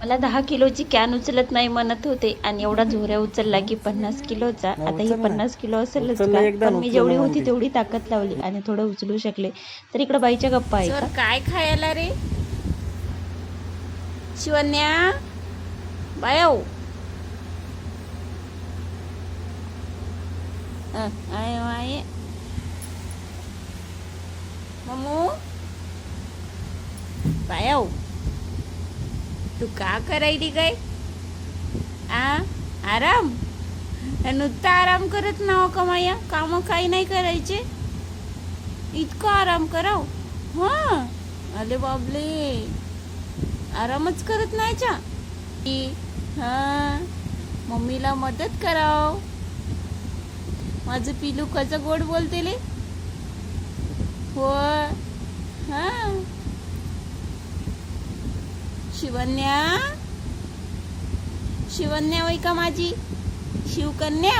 मला 10 किलोची कॅन उचलत नाही म्हणत होते आणि एवढा झोऱ्या उचलला की 50 किलोचा. नाही आता ही उचल ना. 50 किलो असेलच उचललं का, एकदा पण ना मी उचललं जेवढी होती म्हणते. तेवढी ताकद लावली आणि थोडं उचलू शकले. तर इकडं बाईच्या गप्पा आहे सर का. काय खायला रे शिवन्या बायव आय आय मम्मू बायव तू का करायली काय आराम नुसता आराम करत नाव का माया काम काही नाही करायचे इतकं आराम कराव हा अरे बाबले आरामच करत नाही चा हा मम्मीला मदत कराव माझं पिलू कसं गोड बोलते ले हो हा शिवन्या शिवन्या वय का माझी शिवकन्या.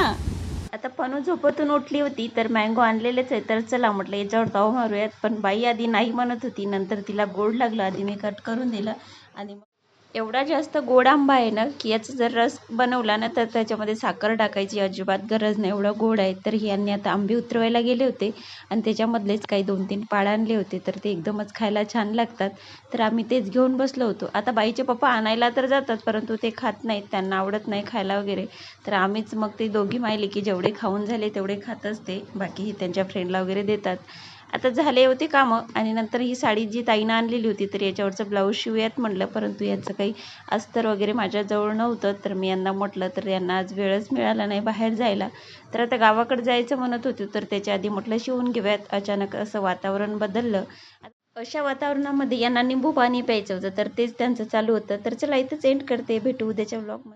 आता पनू झोपेतून उठली होती तर मँगो आणलेलेच आहे, तर चला म्हटलं याच्यावर ताव मारूयात. पण बाई आधी नाही म्हणत होती, नंतर तिला गोड लागलं, आधी मी कट करून दिलं. आणि मग एवढा जास्त गोड आंबा आहे ना की याचा जर रस बनवला ना तर त्याच्यामध्ये साखर टाकायची अजिबात गरज नाही, एवढं गोड आहे. तर यांनी आता आंबे उतरवायला गेले होते आणि त्याच्यामधलेच काही 2-3 पाळ आणले होते, तर ते एकदमच खायला छान लागतात. तर आम्ही तेच घेऊन बसलो होतो. आता बाईचे पप्पा आणायला तर जातात परंतु ते खात नाहीत, त्यांना आवडत नाही खायला वगैरे. तर आम्हीच मग ते दोघी मायले की जेवढे खाऊन झाले तेवढे खात असते, बाकी त्यांच्या फ्रेंडला वगैरे देतात. आता झाले होते कामं आणि नंतर ही साडी जी ताईनं आणलेली होती तर याच्यावरचं ब्लाऊज शिवूयात म्हटलं, परंतु याचं काही अस्तर वगैरे माझ्याजवळ नव्हतं. तर मी यांना म्हटलं, तर यांना आज वेळच मिळाला नाही बाहेर जायला. तर आता गावाकडे जायचं म्हणत होते, तर त्याच्या आधी म्हटलं शिवून घेऊयात. अचानक असं वातावरण बदललं. अशा वातावरणामध्ये यांना निंबू पाणी प्यायचं होतं, तर तेच त्यांचं चालू होतं. तर चला इथंच एंड करते, भेटू उद्याच्या व्लॉगमध्ये.